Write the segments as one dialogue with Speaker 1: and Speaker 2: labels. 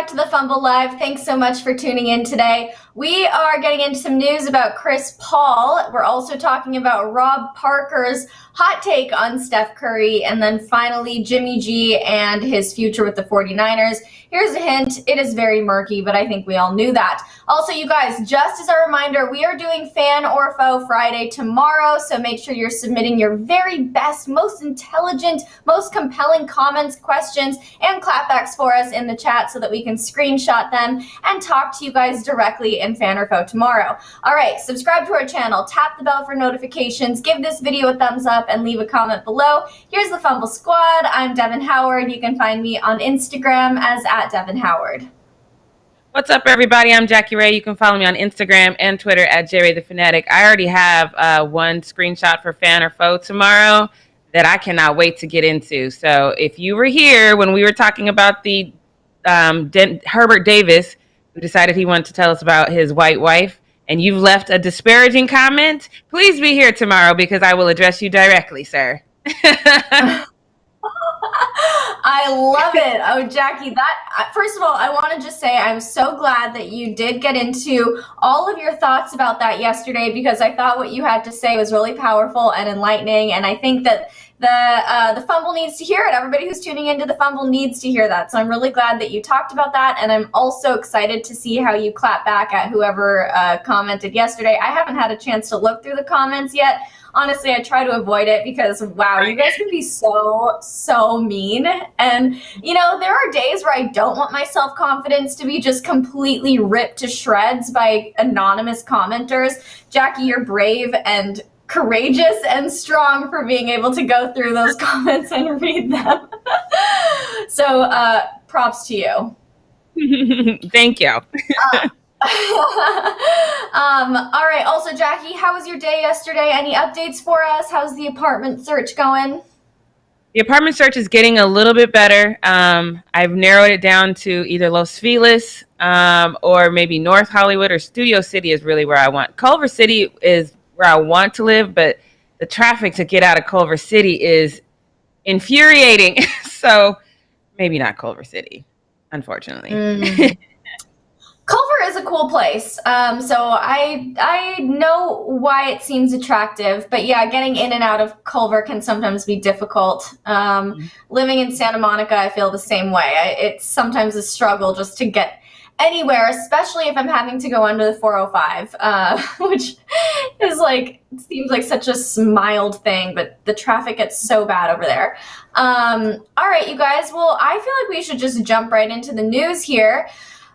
Speaker 1: back to the Fumble Live. Thanks so much for tuning in today. We are getting into some news about Chris Paul. We're also talking about Rob Parker's hot take on Steph Curry, and then finally Jimmy G and his future with the 49ers. Here's a hint, it is very murky, but I think we all knew that. Also, you guys, just as a reminder, we are doing Fan or Foe Friday tomorrow, so make sure you're submitting your very best, most intelligent, most compelling comments, questions, and clapbacks for us in the chat so that we can screenshot them and talk to you guys directly in Fan or Foe tomorrow. All right, subscribe to our channel, tap the bell for notifications, give this video a thumbs up, and leave a comment below. Here's the Fumble Squad. I'm Devin Howard. You can find me on Instagram as @DevinHoward.
Speaker 2: What's up, everybody? I'm Jackie Ray. You can follow me on Instagram and Twitter at JRayTheFanatic. I already have one screenshot for Fan or Foe tomorrow that I cannot wait to get into. So if you were here when we were talking about the Herbert Davis, who decided he wanted to tell us about his white wife, and you've left a disparaging comment, please be here tomorrow because I will address you directly, sir.
Speaker 1: I love it. Oh, Jackie, first of all, I want to just say I'm so glad that you did get into all of your thoughts about that yesterday, because I thought what you had to say was really powerful and enlightening, and I think that the Fumble needs to hear it. Everybody who's tuning into the Fumble needs to hear that. So I'm really glad that you talked about that, and I'm also excited to see how you clap back at whoever commented yesterday. I haven't had a chance to look through the comments yet. Honestly, I try to avoid it because, wow, you guys can be so mean. And, you know, there are days where I don't want my self-confidence to be just completely ripped to shreds by anonymous commenters. Jackie, you're brave and courageous and strong for being able to go through those comments and read them. So props to you.
Speaker 2: Thank you.
Speaker 1: All right. Also, Jackie, how was your day yesterday? Any updates for us? How's the apartment search going?
Speaker 2: The apartment search is getting a little bit better. I've narrowed it down to either Los Feliz or maybe North Hollywood, or Studio City is really where I want. Culver City is where I want to live, but the traffic to get out of Culver City is infuriating. So maybe not Culver City, unfortunately.
Speaker 1: Culver is a cool place, so I know why it seems attractive, but yeah, getting in and out of Culver can sometimes be difficult. Living in Santa Monica, I feel the same way. It's sometimes a struggle just to get anywhere, especially if I'm having to go under the 405, which is seems like such a mild thing, but the traffic gets so bad over there. All right, you guys, well, I feel like we should just jump right into the news here.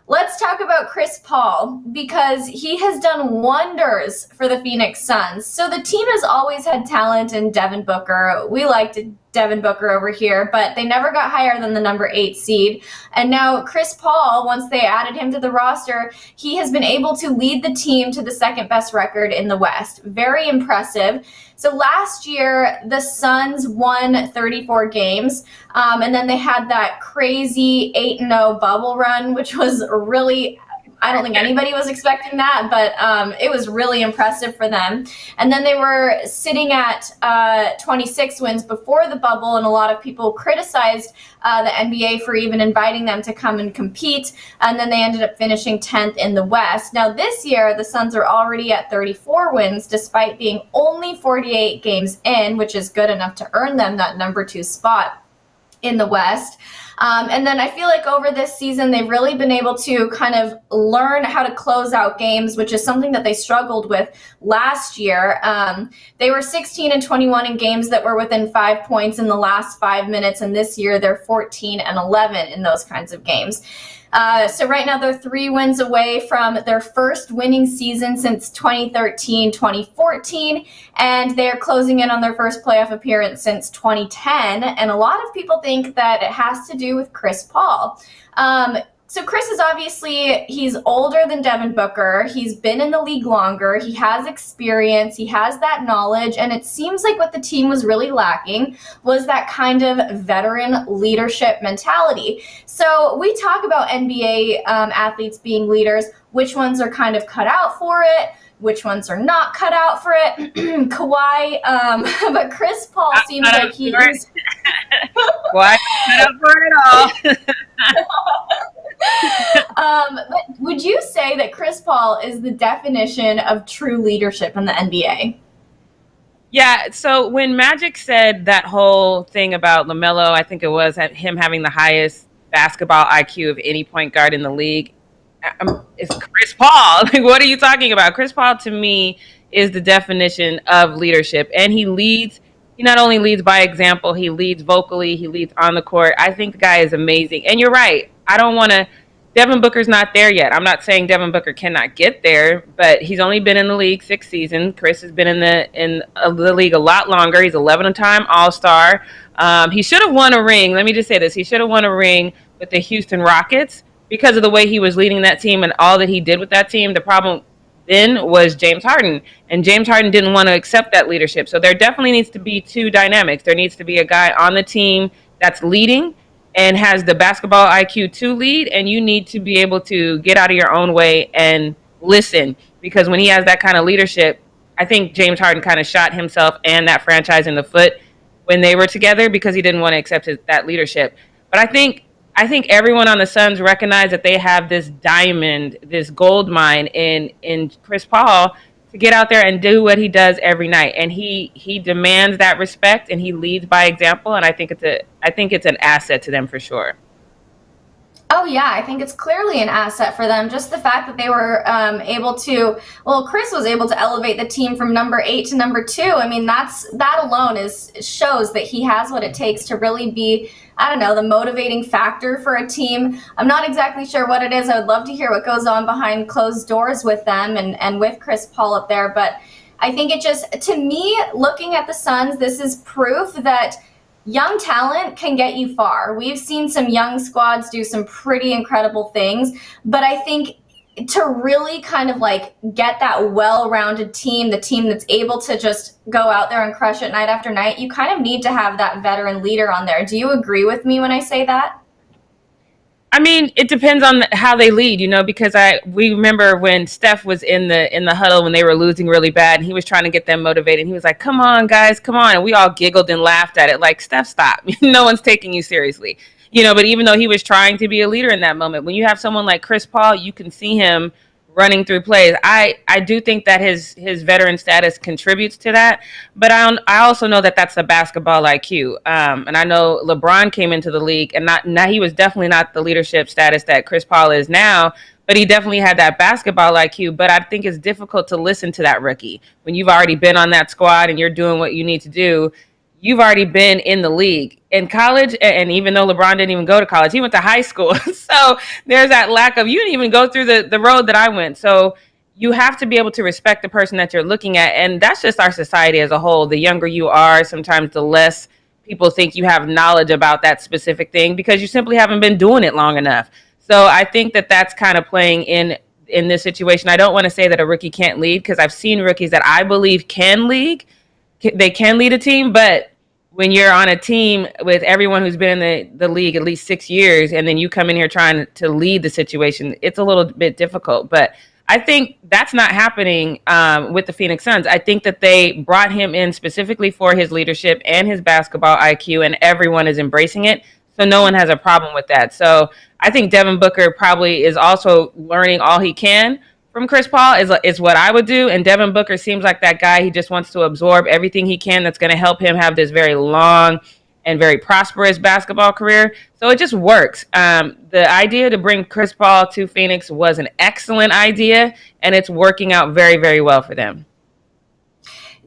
Speaker 1: Let's talk about Chris Paul, because he has done wonders for the Phoenix Suns. So the team has always had talent in Devin Booker. We liked Devin Booker over here, but they never got higher than the number 8 seed. And now Chris Paul, once they added him to the roster, he has been able to lead the team to the second best record in the West. Very impressive. So last year, the Suns won 34 games, and then they had that crazy 8-0 bubble run, which was really, I don't think anybody was expecting that, but it was really impressive for them. And then they were sitting at 26 wins before the bubble, and a lot of people criticized the NBA for even inviting them to come and compete, and then they ended up finishing 10th in the West. Now this year, the Suns are already at 34 wins, despite being only 48 games in, which is good enough to earn them that number 2 spot in the West. And then I feel like over this season, they've really been able to kind of learn how to close out games, which is something that they struggled with last year. They were 16-21 in games that were within 5 points in the last 5 minutes, and this year they're 14-11 in those kinds of games. So right now they're 3 wins away from their first winning season since 2013-2014, and they're closing in on their first playoff appearance since 2010. And a lot of people think that it has to do with Chris Paul. So Chris is obviously, he's older than Devin Booker. He's been in the league longer. He has experience. He has that knowledge. And it seems like what the team was really lacking was that kind of veteran leadership mentality. So we talk about NBA athletes being leaders. Which ones are kind of cut out for it? Which ones are not cut out for it? Kawhi, but Chris Paul seems like he is.
Speaker 2: Kawhi cut out for it all.
Speaker 1: But would you say that Chris Paul is the definition of true leadership in the NBA?
Speaker 2: Yeah, so when Magic said that whole thing about LaMelo, I think it was him having the highest basketball IQ of any point guard in the league. It's Chris Paul. Like, what are you talking about? Chris Paul, to me, is the definition of leadership. And he leads, he not only leads by example, he leads vocally, he leads on the court. I think the guy is amazing. And you're right. I don't want to, Devin Booker's not there yet. I'm not saying Devin Booker cannot get there, but he's only been in the league 6 seasons. Chris has been in the league a lot longer. He's 11-time All-Star. He should have won a ring. Let me just say this. He should have won a ring with the Houston Rockets because of the way he was leading that team and all that he did with that team. The problem then was James Harden, and James Harden didn't want to accept that leadership. So there definitely needs to be two dynamics. There needs to be a guy on the team that's leading and has the basketball IQ to lead, and you need to be able to get out of your own way and listen, because when he has that kind of leadership, I think James Harden kind of shot himself and that franchise in the foot when they were together because he didn't want to accept that leadership. But I think everyone on the Suns recognize that they have this diamond, this gold mine in Chris Paul to get out there and do what he does every night. And he demands that respect and he leads by example. And I think it's an asset to them for sure.
Speaker 1: Oh, yeah, I think it's clearly an asset for them. Just the fact that they were able to, well, Chris was able to elevate the team from number 8 to number 2. I mean, that alone shows that he has what it takes to really be, I don't know, the motivating factor for a team. I'm not exactly sure what it is. I would love to hear what goes on behind closed doors with them and with Chris Paul up there. But I think it just, to me, looking at the Suns, this is proof that young talent can get you far. We've seen some young squads do some pretty incredible things, but I think to really kind of like get that well-rounded team, the team that's able to just go out there and crush it night after night, you kind of need to have that veteran leader on there. Do you agree with me when I say that?
Speaker 2: I mean, it depends on how they lead, because we remember when Steph was in the huddle when they were losing really bad, and he was trying to get them motivated. He was like, "Come on, guys, come on!" And we all giggled and laughed at it, like, "Steph, stop! No one's taking you seriously." But even though he was trying to be a leader in that moment, when you have someone like Chris Paul, you can see him running through plays. I do think that his veteran status contributes to that, but I also know that that's the basketball IQ. And I know LeBron came into the league, and he was definitely not the leadership status that Chris Paul is now, but he definitely had that basketball IQ. But I think it's difficult to listen to that rookie when you've already been on that squad and you're doing what you need to do. You've already been in the league. In college, and even though LeBron didn't even go to college, he went to high school. So there's that lack of, you didn't even go through the road that I went. So you have to be able to respect the person that you're looking at. And that's just our society as a whole. The younger you are, sometimes the less people think you have knowledge about that specific thing because you simply haven't been doing it long enough. So I think that that's kind of playing in this situation. I don't want to say that a rookie can't lead because I've seen rookies that I believe can lead. They can lead a team, but when you're on a team with everyone who's been in the league at least 6 years, and then you come in here trying to lead the situation, it's a little bit difficult. But I think that's not happening with the Phoenix Suns. I think that they brought him in specifically for his leadership and his basketball IQ, and everyone is embracing it. So no one has a problem with that. So I think Devin Booker probably is also learning all he can from Chris Paul is what I would do. And Devin Booker seems like that guy. He just wants to absorb everything he can that's going to help him have this very long and very prosperous basketball career. So it just works. The idea to bring Chris Paul to Phoenix was an excellent idea, and it's working out very, very well for them.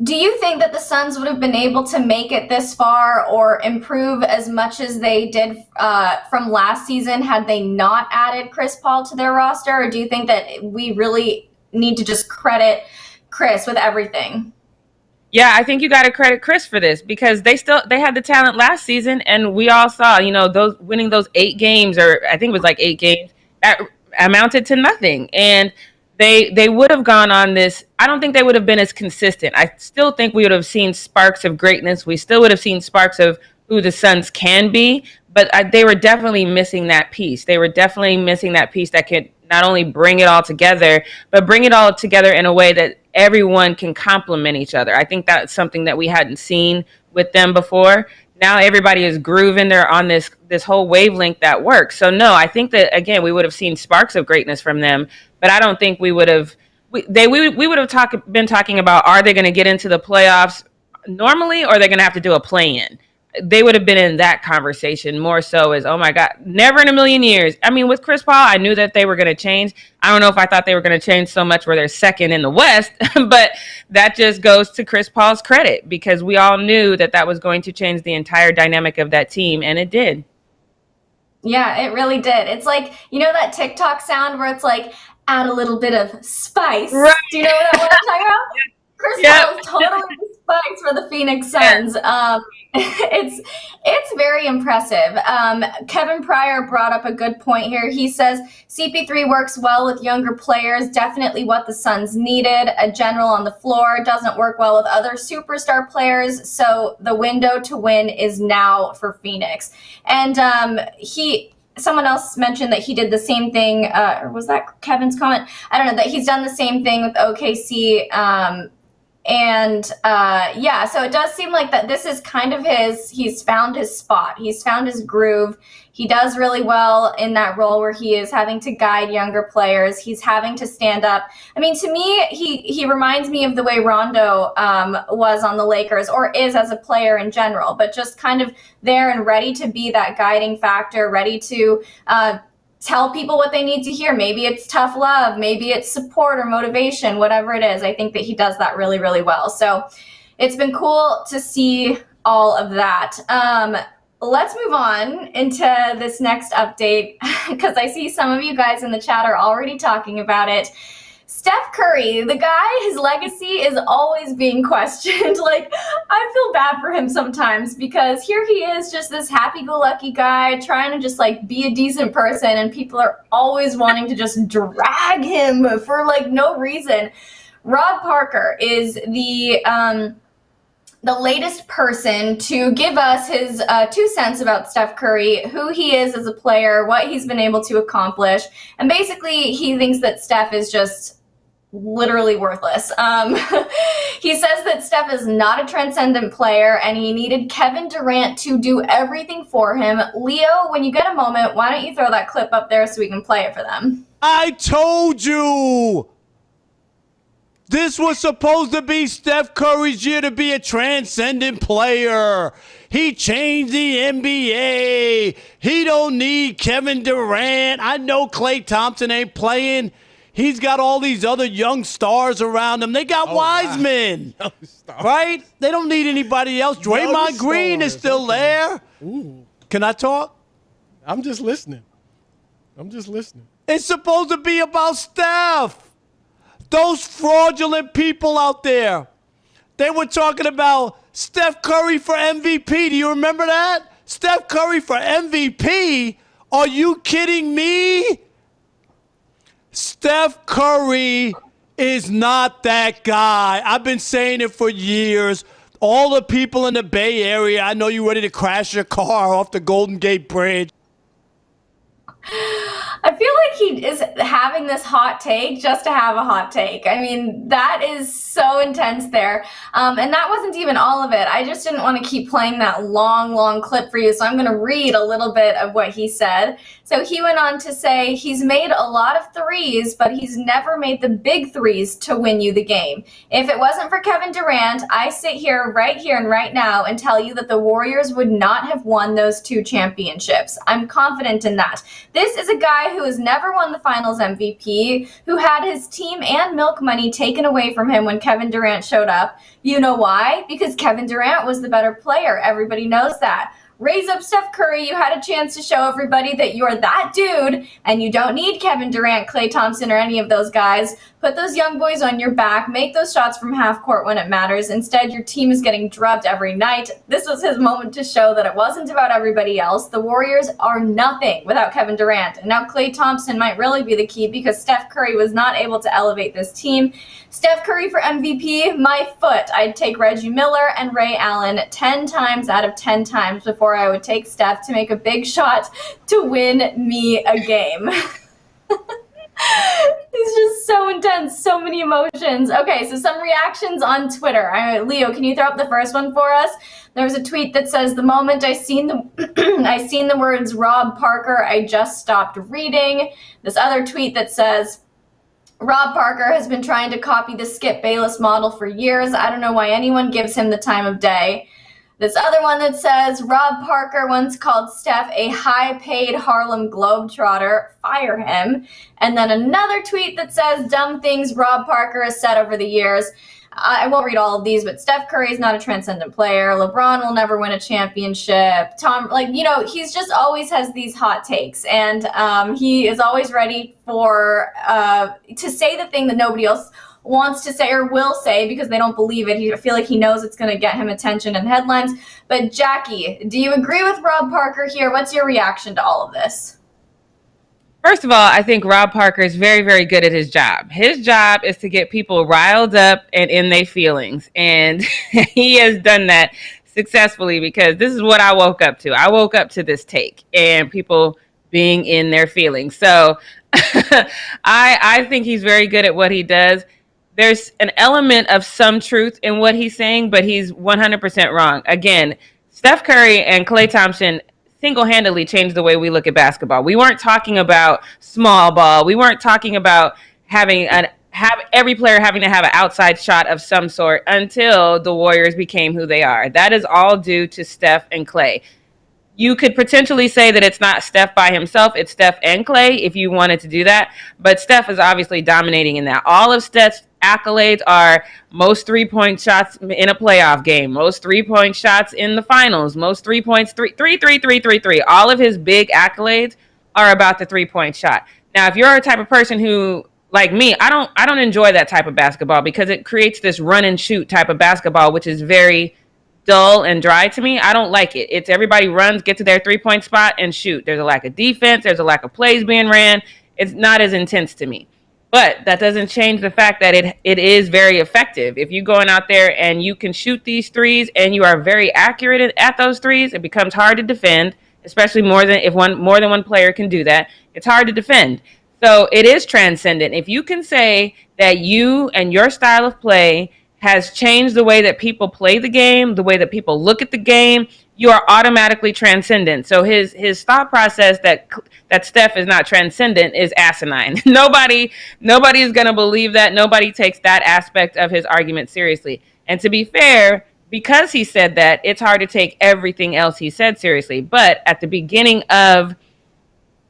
Speaker 1: Do you think that the Suns would have been able to make it this far or improve as much as they did from last season had they not added Chris Paul to their roster? Or do you think that we really need to just credit Chris with everything?
Speaker 2: Yeah, I think you got to credit Chris for this because they had the talent last season, and we all saw, those winning those 8 games, or I think it was like 8 games, that amounted to nothing. And they would have gone on this. I don't think they would have been as consistent. I still think we would have seen sparks of greatness. We still would have seen sparks of who the Suns can be, but they were definitely missing that piece. They were definitely missing that piece that could not only bring it all together, but bring it all together in a way that everyone can complement each other. I think that's something that we hadn't seen with them before. now everybody is grooving. They're on this whole wavelength that works. So no, I think that again we would have seen sparks of greatness from them, but I don't think we would have. We would have been talking about, are they going to get into the playoffs normally, or they're going to have to do a play-in? They would have been in that conversation more so as, oh my God, never in a million years. I mean, with Chris Paul, I knew that they were going to change. I don't know if I thought they were going to change so much where they're second in the West, but that just goes to Chris Paul's credit, because we all knew that that was going to change the entire dynamic of that team, and it did.
Speaker 1: Yeah, it really did. It's like, you know that TikTok sound where it's like, add a little bit of spice.
Speaker 2: Right.
Speaker 1: Do you know what I'm talking about? Chris Paul is totally the spice for the Phoenix Suns. It's very impressive. Kevin Pryor brought up a good point here. He says CP3 works well with younger players, definitely what the Suns needed. A general on the floor doesn't work well with other superstar players, so the window to win is now for Phoenix. And someone else mentioned that he did the same thing, or was that Kevin's comment? I don't know, that he's done the same thing with OKC. So it does seem like that this is kind of he's found his spot. He's found his groove. He does really well in that role where he is having to guide younger players. He's having to stand up. I mean, to me, he reminds me of the way Rondo was on the Lakers, or is as a player in general, but just kind of there and ready to be that guiding factor, ready to tell people what they need to hear. Maybe it's tough love, maybe it's support or motivation, whatever it is. I think that he does that really, really well. So it's been cool to see all of that. Let's move on into this next update, because I see some of you guys in the chat are already talking about it. Steph Curry, the guy, his legacy is always being questioned. Like, I feel bad for him sometimes, because here he is, just this happy-go-lucky guy trying to just like be a decent person, and people are always wanting to just drag him for like no reason. Rob Parker is the latest person to give us his 2 cents about Steph Curry, who he is as a player, what he's been able to accomplish, and basically he thinks that Steph is just literally worthless. He says that Steph is not a transcendent player, and he needed Kevin Durant to do everything for him. Leo, when you get a moment, why don't you throw that clip up there so we can play it for them?
Speaker 3: I told you! This was supposed to be Steph Curry's year to be a transcendent player. He changed the NBA. He don't need Kevin Durant. I know Klay Thompson ain't playing. He's got all these other young stars around him. They got Wiseman, right? They don't need anybody else. Draymond Green is still there.
Speaker 4: Ooh.
Speaker 3: Can I talk?
Speaker 4: I'm just listening.
Speaker 3: It's supposed to be about Steph. Those fraudulent people out there, they were talking about Steph Curry for MVP. Do you remember that? Steph Curry for MVP? Are you kidding me? Steph Curry is not that guy. I've been saying it for years. All the people in the Bay Area, I know you're ready to crash your car off the Golden Gate Bridge.
Speaker 1: I feel like he is having this hot take just to have a hot take. I mean, that is so intense there. And that wasn't even all of it. I just didn't want to keep playing that long clip for you, so I'm going to read a little bit of what he said. So he went on to say, he's made a lot of threes, but he's never made the big threes to win you the game. If it wasn't for Kevin Durant, I sit here and right now and tell you that the Warriors would not have won those 2 championships. I'm confident in that. This is a guy who has never won the finals MVP, who had his team and milk money taken away from him when Kevin Durant showed up. You know why? Because Kevin Durant was the better player. Everybody knows that. Raise up Steph Curry. You had a chance to show everybody that you're that dude, and you don't need Kevin Durant, Klay Thompson, or any of those guys. Put those young boys on your back. Make those shots from half court when it matters. Instead, your team is getting drubbed every night. This was his moment to show that it wasn't about everybody else. The Warriors are nothing without Kevin Durant. And now Klay Thompson might really be the key, because Steph Curry was not able to elevate this team. Steph Curry for MVP, my foot. I'd take Reggie Miller and Ray Allen 10 times out of 10 times before I would take Steph to make a big shot to win me a game. He's just so intense, so many emotions. Okay, so some reactions on Twitter. Leo, can you throw up the first one for us? There was a tweet that says, "The moment I seen the words Rob Parker, I just stopped reading." This other tweet that says, "Rob Parker has been trying to copy the Skip Bayless model for years. I don't know why anyone gives him the time of day." This other one that says, "Rob Parker once called Steph a high-paid Harlem Globetrotter. Fire him." And then another tweet that says, "Dumb things Rob Parker has said over the years." I won't read all of these, but Steph Curry is not a transcendent player. LeBron will never win a championship. He's just always has these hot takes, and he is always ready for to say the thing that nobody else wants to say or will say because they don't believe it. I feel like he knows it's going to get him attention and headlines. But Jackie, do you agree with Rob Parker here? What's your reaction to all of this?
Speaker 2: First of all, I think Rob Parker is very, very good at his job. His job is to get people riled up and in their feelings. And he has done that successfully because this is what I woke up to. I woke up to this take and people being in their feelings. So I think he's very good at what he does. There's an element of some truth in what he's saying, but he's 100% wrong. Again, Steph Curry and Klay Thompson single-handedly changed the way we look at basketball. We weren't talking about small ball. We weren't talking about every player having to have an outside shot of some sort until the Warriors became who they are. That is all due to Steph and Klay. You could potentially say that it's not Steph by himself, it's Steph and Klay if you wanted to do that, but Steph is obviously dominating in that. All of Steph's accolades are most three-point shots in a playoff game, most three-point shots in the finals, most 3 points, three. All of his big accolades are about the three-point shot. Now, if you're a type of person who, like me, I don't enjoy that type of basketball because it creates this run and shoot type of basketball, which is very dull and dry to me. I don't like it. It's everybody runs, get to their three-point spot and shoot. There's a lack of defense. There's a lack of plays being ran. It's not as intense to me. But that doesn't change the fact that it is very effective. If you're going out there and you can shoot these threes and you are very accurate at those threes, it becomes hard to defend, especially more than one player can do that. It's hard to defend. So it is transcendent. If you can say that you and your style of play has changed the way that people play the game, the way that people look at the game, you are automatically transcendent. So his thought process that Steph is not transcendent is asinine. Nobody is going to believe that. Nobody takes that aspect of his argument seriously. And to be fair, because he said that, it's hard to take everything else he said seriously. But at the beginning of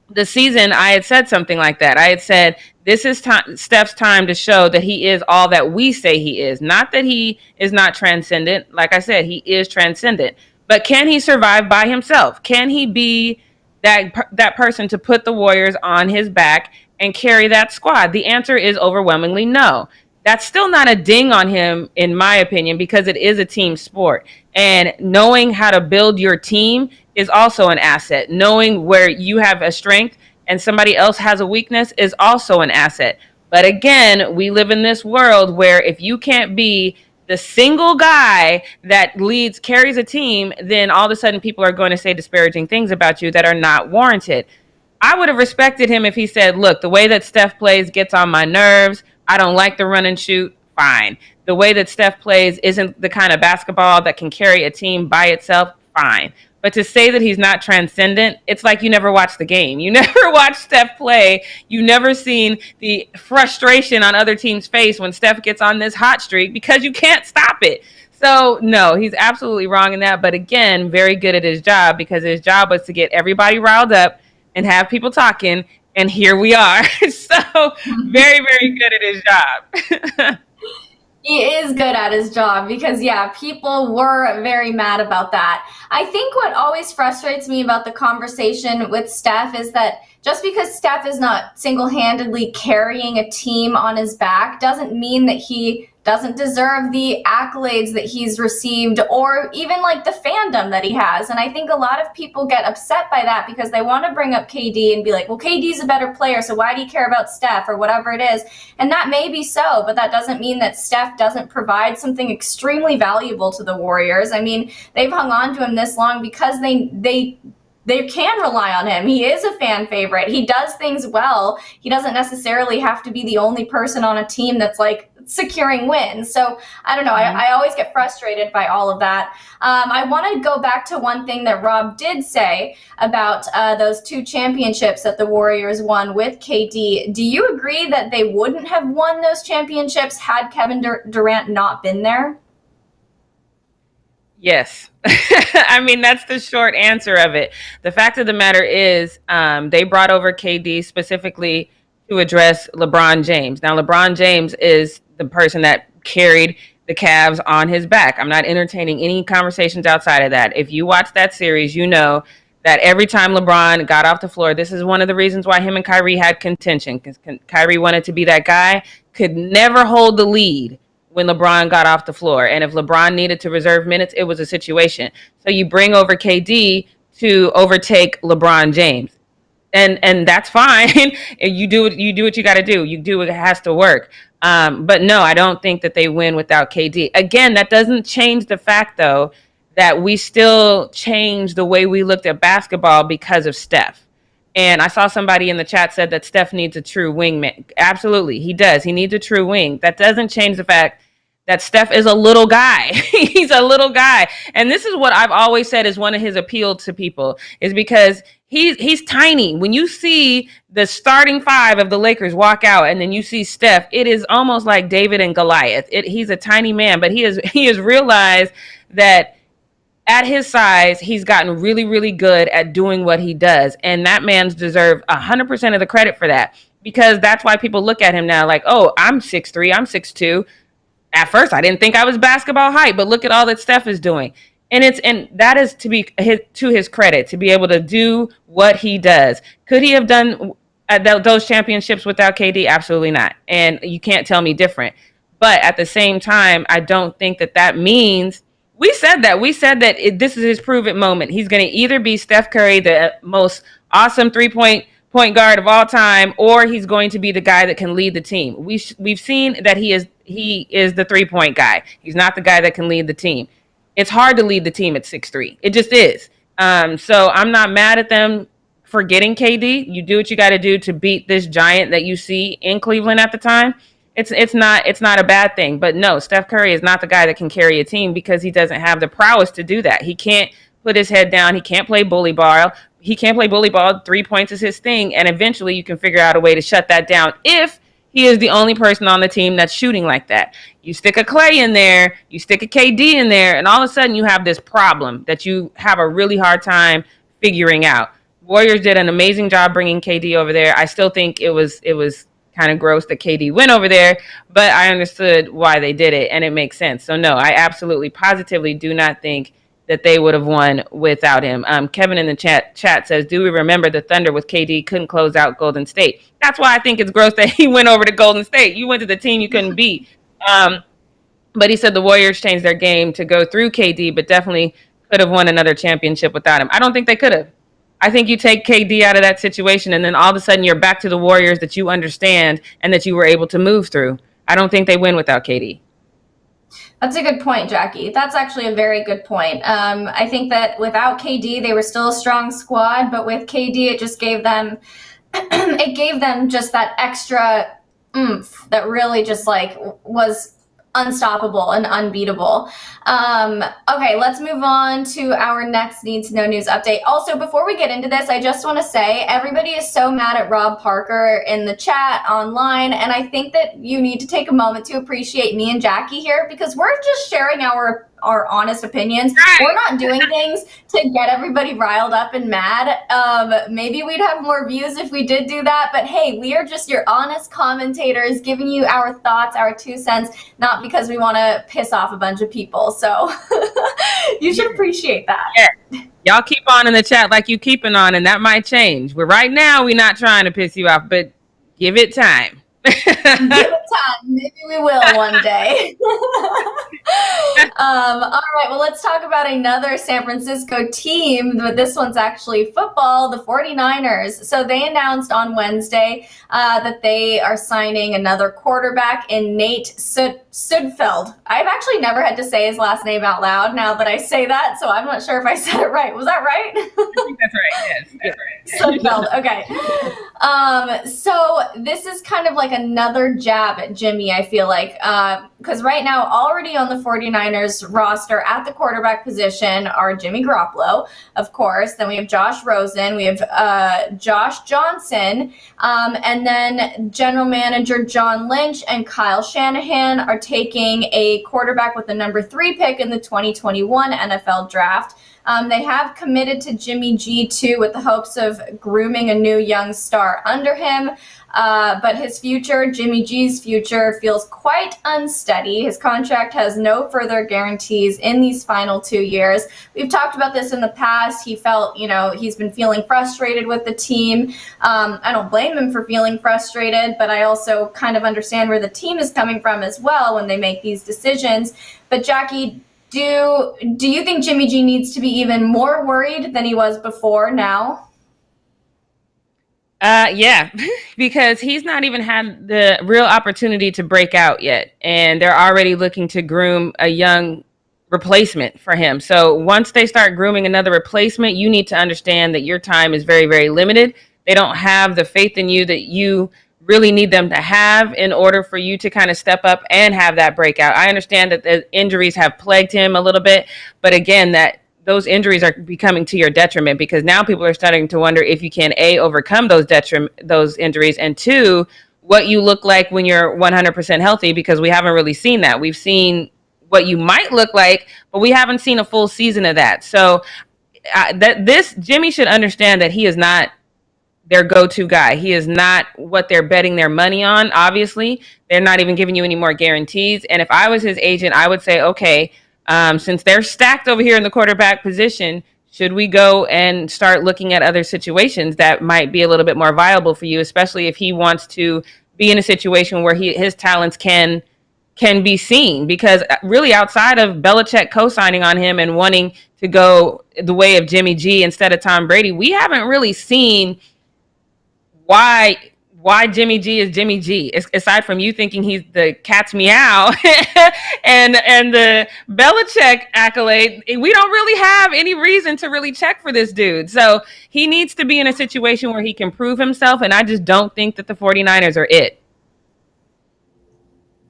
Speaker 2: the season, I had said something like that. I had said, this is Steph's time to show that he is all that we say he is. Not that he is not transcendent. Like I said, he is transcendent. But can he survive by himself? Can he be that person to put the Warriors on his back and carry that squad? The answer is overwhelmingly no. That's still not a ding on him, in my opinion, because it is a team sport. And knowing how to build your team is also an asset. Knowing where you have a strength and somebody else has a weakness is also an asset. But again, we live in this world where if you can't be the single guy that carries a team, then all of a sudden people are going to say disparaging things about you that are not warranted. I would have respected him if he said, look, the way that Steph plays gets on my nerves. I don't like the run and shoot. Fine. The way that Steph plays isn't the kind of basketball that can carry a team by itself. Fine. But to say that he's not transcendent, it's like you never watched the game. You never watched Steph play. You never seen the frustration on other teams' face when Steph gets on this hot streak because you can't stop it. So, no, he's absolutely wrong in that. But again, very good at his job because his job was to get everybody riled up and have people talking. And here we are. So, very, very good at his job.
Speaker 1: He is good at his job because, yeah, people were very mad about that. I think what always frustrates me about the conversation with Steph is that just because Steph is not single-handedly carrying a team on his back doesn't mean that he doesn't deserve the accolades that he's received or even like the fandom that he has. And I think a lot of people get upset by that because they want to bring up KD and be like, well, KD's a better player, so why do you care about Steph or whatever it is? And that may be so, but that doesn't mean that Steph doesn't provide something extremely valuable to the Warriors. I mean, they've hung on to him this long because they they can rely on him. He is a fan favorite. He does things well. He doesn't necessarily have to be the only person on a team that's like securing wins. So I don't know. I always get frustrated by all of that. I want to go back to one thing that Rob did say about those 2 championships that the Warriors won with KD. Do you agree that they wouldn't have won those championships had Kevin Durant not been there?
Speaker 2: Yes. I mean, that's the short answer of it. The fact of the matter is they brought over KD specifically to address LeBron James. Now, LeBron James is the person that carried the Cavs on his back. I'm not entertaining any conversations outside of that. If you watch that series, you know that every time LeBron got off the floor, this is one of the reasons why him and Kyrie had contention, because Kyrie wanted to be that guy, could never hold the lead when LeBron got off the floor. And if LeBron needed to reserve minutes, it was a situation. So you bring over KD to overtake LeBron James. And that's fine. You do what you got to do. You do what has to work. But no, I don't think that they win without KD. Again, that doesn't change the fact, though, that we still change the way we looked at basketball because of Steph. And I saw somebody in the chat said that Steph needs a true wingman. Absolutely, he does. He needs a true wing. That doesn't change the fact that Steph is a little guy. He's a little guy. And this is what I've always said is one of his appeal to people, is because he's tiny. When you see the starting 5 of the Lakers walk out and then you see Steph, it is almost like David and Goliath. He's a tiny man, but he has realized that at his size, he's gotten really, really good at doing what he does. And that man's deserved 100% of the credit for that, because that's why people look at him now like, oh, I'm 6'3", I'm 6'2". At first, I didn't think I was basketball height, but look at all that Steph is doing. And that is to his credit, to be able to do what he does. Could he have done those championships without KD? Absolutely not. And you can't tell me different. But at the same time, I don't think that means we said that. We said that this is his prove-it moment. He's going to either be Steph Curry, the most awesome three-point guard of all time, or he's going to be the guy that can lead the team. We've seen that he is the three-point guy. He's not the guy that can lead the team. It's hard to lead the team at 6'3". It just is. So I'm not mad at them for getting KD. You do what you got to do to beat this giant that you see in Cleveland at the time. It's not a bad thing. But no, Steph Curry is not the guy that can carry a team because he doesn't have the prowess to do that. He can't put his head down. He can't play bully ball. He can't play bully ball. 3 points is his thing. And eventually you can figure out a way to shut that down if he is the only person on the team that's shooting like that. You stick a Clay in there, you stick a KD in there, and all of a sudden you have this problem that you have a really hard time figuring out. Warriors did an amazing job bringing KD over there. I still think it was kind of gross that KD went over there, but I understood why they did it, and it makes sense. So no, I absolutely, positively do not think that they would have won without him. Kevin in the chat says, do we remember the Thunder with KD couldn't close out Golden State? That's why I think it's gross that he went over to Golden State. You went to the team you couldn't beat. But he said the Warriors changed their game to go through KD, but definitely could have won another championship without him. I don't think they could have. I think you take KD out of that situation, and then all of a sudden you're back to the Warriors that you understand and that you were able to move through. I don't think they win without KD.
Speaker 1: That's a good point, Jackie. That's actually a very good point. I think that without KD, they were still a strong squad, but with KD, it just gave them, just that extra oomph that really just like was unstoppable and unbeatable. Okay, let's move on to our next Need to Know News update. Also, before we get into this, I just want to say everybody is so mad at Rob Parker in the chat online, and I think that you need to take a moment to appreciate me and Jackie here because we're just sharing our honest opinions. We're not doing things to get everybody riled up and mad. Maybe we'd have more views if we did do that, but hey, we are just your honest commentators giving you our thoughts, our 2 cents, not because we want to piss off a bunch of people. So you should appreciate that.
Speaker 2: Yeah. Y'all keep on in the chat like you keeping on, and that might change. But right now, we're not trying to piss you off, but give it time.
Speaker 1: Give it time. Maybe we will one day. All right, well, let's talk about another San Francisco team, but this one's actually football, the 49ers. So they announced on Wednesday that they are signing another quarterback in Nate Sudfeld. I've actually never had to say his last name out loud now that I say that, so I'm not sure if I said it right. Was that right?
Speaker 2: I think that's right, yes. That's right.
Speaker 1: Sudfeld, okay. So this is kind of like another jab at Jimmy, I feel like, because right now already on the 49ers roster at the quarterback position are Jimmy Garoppolo, of course. Then we have Josh Rosen. We have Josh Johnson. And then general manager John Lynch and Kyle Shanahan are taking a quarterback with the number 3 pick in the 2021 NFL draft. They have committed to Jimmy G too with the hopes of grooming a new young star under him. But his future, Jimmy G's future, feels quite unsteady. His contract has no further guarantees in these final 2 years. We've talked about this in the past. He felt, he's been feeling frustrated with the team. I don't blame him for feeling frustrated, but I also kind of understand where the team is coming from as well when they make these decisions. But Jackie, do you think Jimmy G needs to be even more worried than he was before now?
Speaker 2: Yeah, because he's not even had the real opportunity to break out yet. And they're already looking to groom a young replacement for him. So once they start grooming another replacement, you need to understand that your time is very, very limited. They don't have the faith in you that you really need them to have in order for you to kind of step up and have that breakout. I understand that the injuries have plagued him a little bit, but again, that those injuries are becoming to your detriment, because now people are starting to wonder if you can A, overcome those injuries, and 2, what you look like when you're 100% healthy, because we haven't really seen that. We've seen what you might look like, but we haven't seen a full season of that. So Jimmy should understand that he is not their go-to guy. He is not what they're betting their money on. Obviously, they're not even giving you any more guarantees. And if I was his agent, I would say, okay, since they're stacked over here in the quarterback position, should we go and start looking at other situations that might be a little bit more viable for you, especially if he wants to be in a situation where his talents can be seen? Because really, outside of Belichick co-signing on him and wanting to go the way of Jimmy G instead of Tom Brady, we haven't really seen why Jimmy G is Jimmy G, aside from you thinking he's the cat's meow and the Belichick accolade. We don't really have any reason to really check for this dude. So he needs to be in a situation where he can prove himself, and I just don't think that the 49ers are it.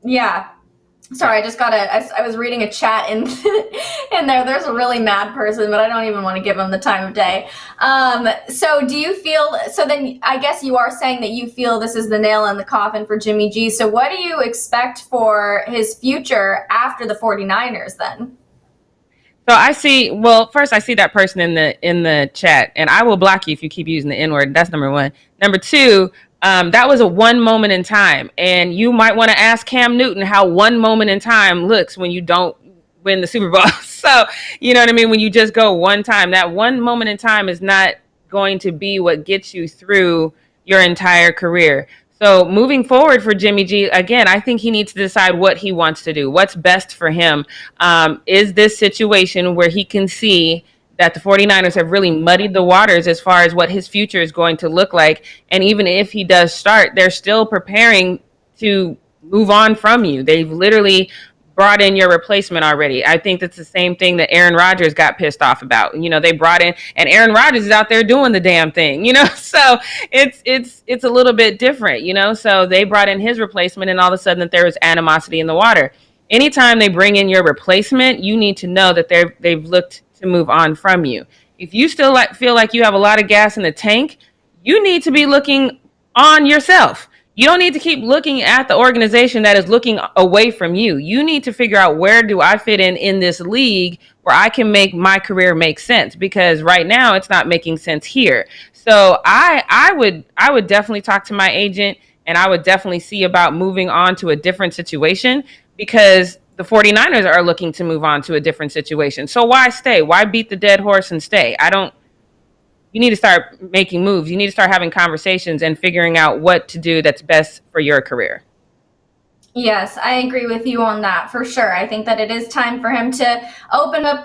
Speaker 1: Yeah. Sorry, I was reading a chat in there. There's a really mad person, but I don't even want to give him the time of day. So then I guess you are saying that you feel this is the nail in the coffin for Jimmy G. So what do you expect for his future after the 49ers then?
Speaker 2: So first I see that person in the chat, and I will block you if you keep using the N-word. That's number 1. Number 2, that was a one moment in time, and you might want to ask Cam Newton how one moment in time looks when you don't win the Super Bowl. So, you know what I mean? When you just go one time, that one moment in time is not going to be what gets you through your entire career. So moving forward for Jimmy G, again, I think he needs to decide what he wants to do, what's best for him. Is this situation where he can see that the 49ers have really muddied the waters as far as what his future is going to look like. And even if he does start, they're still preparing to move on from you. They've literally brought in your replacement already. I think that's the same thing that Aaron Rodgers got pissed off about. They brought in, and Aaron Rodgers is out there doing the damn thing, so it's a little bit different, so they brought in his replacement, and all of a sudden that there was animosity in the water. Anytime they bring in your replacement, you need to know that they've looked to move on from you. If you still feel like you have a lot of gas in the tank, you need to be looking on yourself. You don't need to keep looking at the organization that is looking away from you. You need to figure out, where do I fit in this league where I can make my career make sense? Because right now it's not making sense here. So I would definitely talk to my agent, and I would definitely see about moving on to a different situation, because the 49ers are looking to move on to a different situation. So why stay? Why beat the dead horse and stay? You need to start making moves. You need to start having conversations and figuring out what to do that's best for your career.
Speaker 1: Yes, I agree with you on that for sure. I think that it is time for him to open up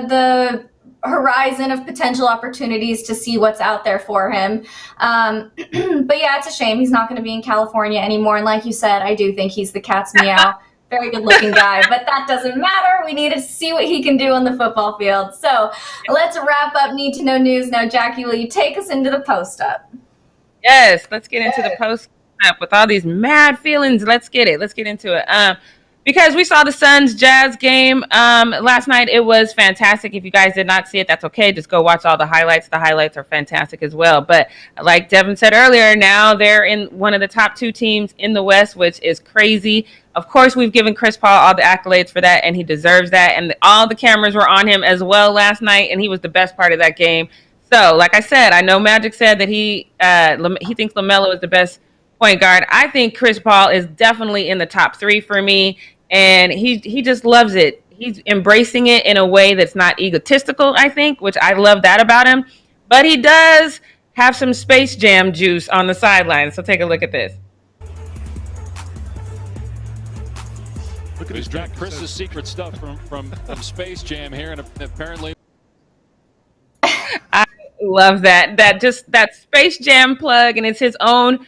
Speaker 1: the horizon of potential opportunities to see what's out there for him. But yeah, it's a shame he's not going to be in California anymore. And like you said, I do think he's the cat's meow. Very good looking guy, but that doesn't matter. We need to see what he can do on the football field. So let's wrap up Need to Know News now. Jackie, will you take us into the post up?
Speaker 2: Yes, let's get into the post up with all these mad feelings. Let's get it. Let's get into it. Because we saw the Suns Jazz game last night. It was fantastic. If you guys did not see it, that's okay. Just go watch all the highlights. The highlights are fantastic as well. But like Devin said earlier, now they're in one of the top 2 teams in the West, which is crazy. Of course, we've given Chris Paul all the accolades for that, and he deserves that. And all the cameras were on him as well last night, and he was the best part of that game. So, like I said, I know Magic said that he thinks LaMelo is the best point guard. I think Chris Paul is definitely in the top 3 for me, and he just loves it. He's embracing it in a way that's not egotistical, I think, which I love that about him. But he does have some Space Jam juice on the sideline. So take a look at this.
Speaker 5: Look at this. Chris's secret stuff from Space Jam here, and apparently.
Speaker 2: I love that Space Jam plug, and it's his own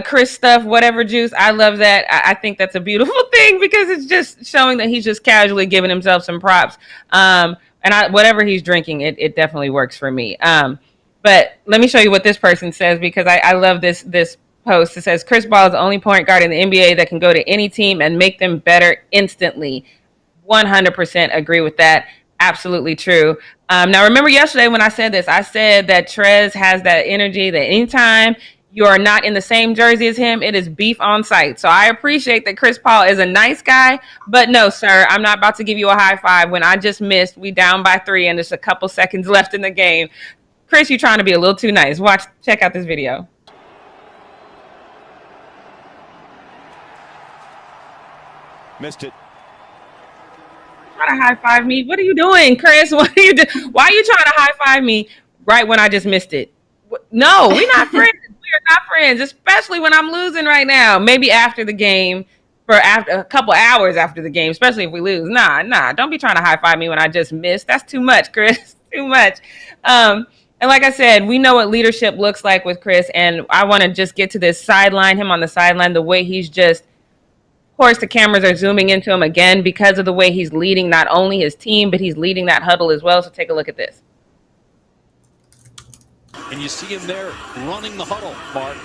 Speaker 2: Chris stuff, whatever juice. I love that. I think that's a beautiful thing because it's just showing that he's just casually giving himself some props. And whatever he's drinking, it definitely works for me. But let me show you what this person says, because I love this post. It says, Chris Paul is the only point guard in the NBA that can go to any team and make them better instantly. 100% agree with that. Absolutely true. Now, remember yesterday when I said this, I said that Trez has that energy that anytime you are not in the same jersey as him, it is beef on sight. So I appreciate that Chris Paul is a nice guy, but no, sir, I'm not about to give you a high five when I just missed. We down by 3 and there's a couple seconds left in the game. Chris, you're trying to be a little too nice. Check out this video.
Speaker 5: Missed it.
Speaker 2: Trying to high five me? What are you doing, Chris? What are you doing? Why are you trying to high five me right when I just missed it? No, we're not friends. We are not friends, especially when I'm losing right now. Maybe after the game, after a couple hours after the game, especially if we lose. Nah. Don't be trying to high five me when I just missed. That's too much, Chris. Too much. And like I said, we know what leadership looks like with Chris, and I want to just get to this sideline, him on the sideline, the way he's just. Of course, the cameras are zooming into him again because of the way he's leading not only his team, but he's leading that huddle as well. So take a look at this.
Speaker 5: And you see him there running the huddle, Mark.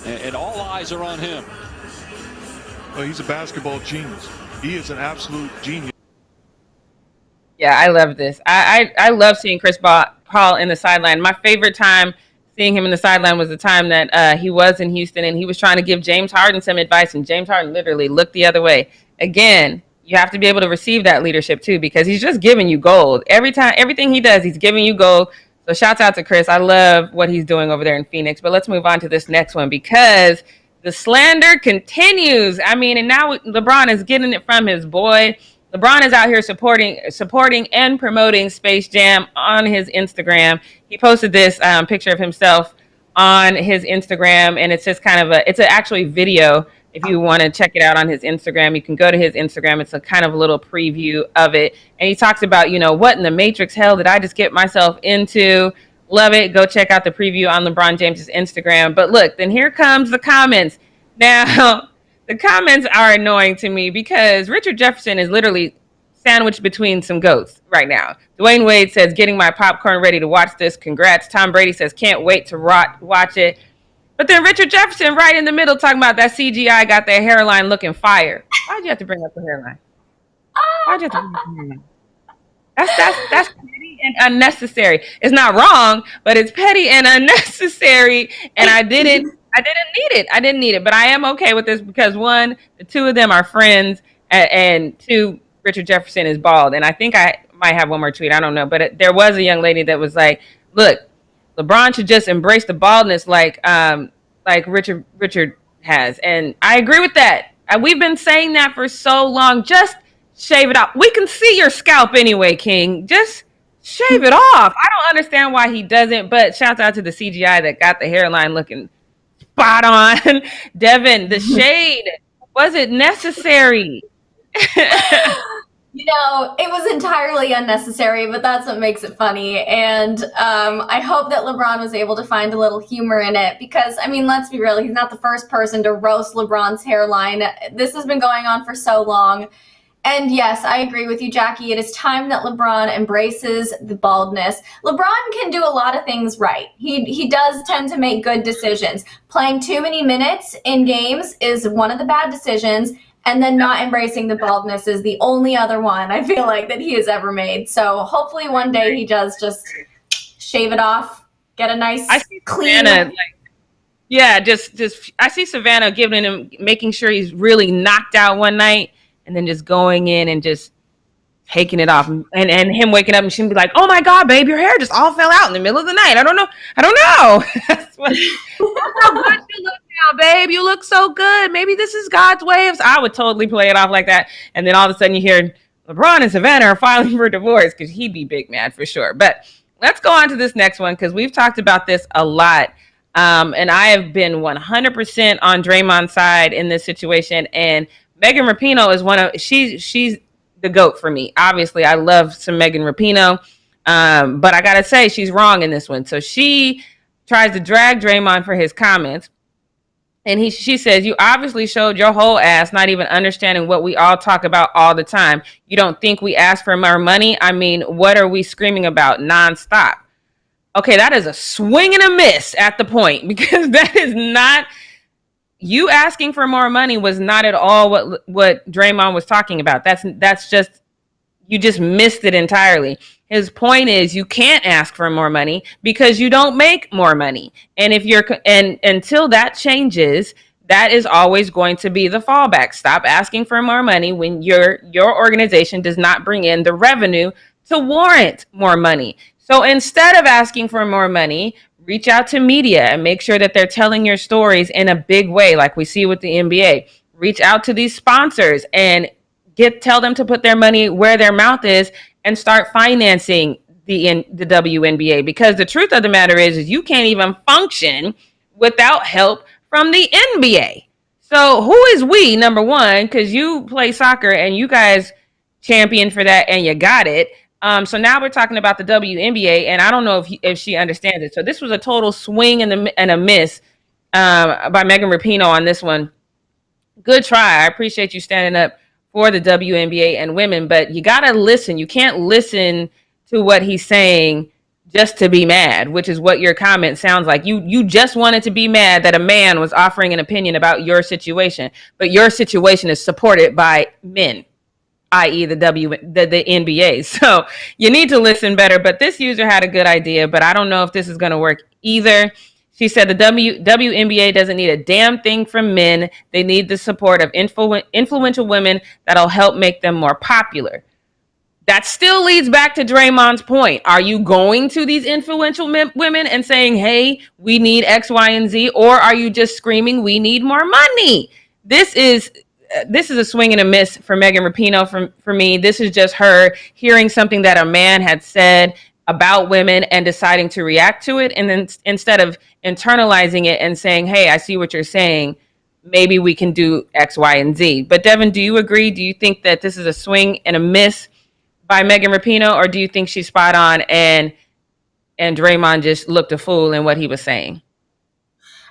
Speaker 5: And all eyes are on him.
Speaker 6: Oh, he's a basketball genius. He is an absolute genius.
Speaker 2: Yeah, I love this. I love seeing Chris Paul in the sideline. My favorite time seeing him in the sideline was the time that he was in Houston and he was trying to give James Harden some advice, and James Harden literally looked the other way. Again, you have to be able to receive that leadership too, because he's just giving you gold. Everything he does, he's giving you gold. So shouts out to Chris. I love what he's doing over there in Phoenix. But let's move on to this next one, because the slander continues. I mean, and now LeBron is getting it from his boy. LeBron is out here supporting and promoting Space Jam on his Instagram. He posted this picture of himself on his Instagram, and it's just kind of it's actually video. If you want to check it out on his Instagram, you can go to his Instagram. It's a kind of a little preview of it. And he talks about, what in the Matrix hell did I just get myself into? Love it. Go check out the preview on LeBron James's Instagram. But look, then here comes the comments. Now, the comments are annoying to me because Richard Jefferson is literally sandwiched between some goats right now. Dwayne Wade says, getting my popcorn ready to watch this. Congrats. Tom Brady says, can't wait to watch it. But then Richard Jefferson right in the middle talking about that CGI got their hairline looking fire. Why'd you have to bring up the hairline? Why'd you have to bring up the hairline? That's petty and unnecessary. It's not wrong, but it's petty and unnecessary. And I didn't need it. But I am okay with this because, one, the two of them are friends, and two, Richard Jefferson is bald. And I think I might have one more tweet. I don't know. But there was a young lady that was like, look, LeBron should just embrace the baldness like Richard has. And I agree with that. We've been saying that for so long. Just shave it off. We can see your scalp anyway, King. Just shave it off. I don't understand why he doesn't, but shouts out to the CGI that got the hairline looking spot on. Devin, the shade Was it necessary?
Speaker 1: You know, it was entirely unnecessary, but that's what makes it funny. And I hope that LeBron was able to find a little humor in it because, I mean, let's be real, he's not the first person to roast LeBron's hairline. This has been going on for so long. And yes, I agree with you, Jackie. It is time that LeBron embraces the baldness. LeBron can do a lot of things right. He does tend to make good decisions. Playing too many minutes in games is one of the bad decisions. And then not embracing the baldness is the only other one I feel like that he has ever made. So hopefully one day he does just shave it off, get a nice clean.
Speaker 2: Savannah, just I see Savannah giving him, making sure he's really knocked out one night, and then just going in and just taking it off, and him waking up and she'd be like, "Oh my God, babe, your hair just all fell out in the middle of the night. I don't know." That's how good you look now, babe. You look so good. Maybe this is God's way. I would totally play it off like that, and then all of a sudden you hear LeBron and Savannah are filing for divorce because he'd be big mad for sure. But let's go on to this next one because we've talked about this a lot, and I have been 100% on Draymond's side in this situation, and Megan Rapinoe is she's the GOAT for me. Obviously, I love some Megan Rapinoe, but I gotta say she's wrong in this one. So she tries to drag Draymond for his comments, and she says, "You obviously showed your whole ass, not even understanding what we all talk about all the time. You don't think we asked for more money? I mean, what are we screaming about nonstop?" Okay, that is a swing and a miss at the point because that is not. You asking for more money was not at all what Draymond was talking about. That's just, you just missed it entirely. His point is you can't ask for more money because you don't make more money. And until that changes, that is always going to be the fallback. Stop asking for more money when your organization does not bring in the revenue to warrant more money. So instead of asking for more money, reach out to media and make sure that they're telling your stories in a big way, like we see with the NBA. Reach out to these sponsors and tell them to put their money where their mouth is and start financing the WNBA. Because the truth of the matter is you can't even function without help from the NBA. So who is we, number one, because you play soccer and you guys champion for that and you got it. So now we're talking about the WNBA, and I don't know if she understands it. So this was a total swing and a miss by Megan Rapinoe on this one. Good try. I appreciate you standing up for the WNBA and women, but you got to listen. You can't listen to what he's saying just to be mad, which is what your comment sounds like. You just wanted to be mad that a man was offering an opinion about your situation, but your situation is supported by men, i.e. the NBA. So you need to listen better. But this user had a good idea, but I don't know if this is going to work either. She said the WNBA doesn't need a damn thing from men. They need the support of influential women that'll help make them more popular. That still leads back to Draymond's point. Are you going to these influential women and saying, hey, we need X, Y, and Z? Or are you just screaming, we need more money? This is a swing and a miss for Megan Rapinoe for me. This is just her hearing something that a man had said about women and deciding to react to it. And then instead of internalizing it and saying, hey, I see what you're saying, maybe we can do X, Y, and Z. But Devin, do you agree? Do you think that this is a swing and a miss by Megan Rapinoe, or do you think she's spot on and Draymond just looked a fool in what he was saying?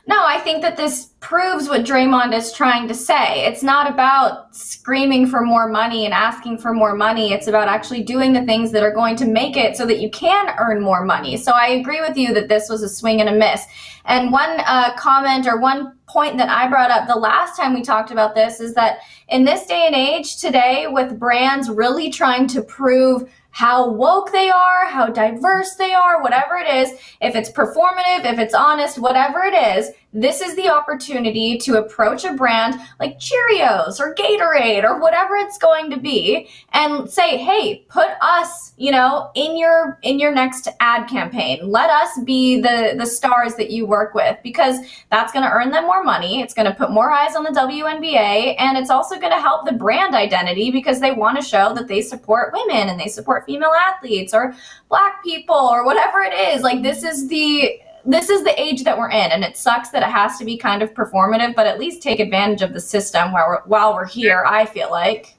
Speaker 1: No, I think that this proves what Draymond is trying to say. It's not about screaming for more money and asking for more money. It's about actually doing the things that are going to make it so that you can earn more money. So I agree with you that this was a swing and a miss. And one comment or one point that I brought up the last time we talked about this is that in this day and age today, with brands really trying to prove how woke they are, how diverse they are, whatever it is, if it's performative, if it's honest, whatever it is, this is the opportunity to approach a brand like Cheerios or Gatorade or whatever it's going to be and say, hey, put us, in your next ad campaign. Let us be the stars that you work with, because that's going to earn them more money. It's going to put more eyes on the WNBA, and it's also going to help the brand identity because they want to show that they support women and they support female athletes or black people or whatever it is. Like, this is the this is the age that we're in, and it sucks that it has to be kind of performative, but at least take advantage of the system while we're here, I feel like.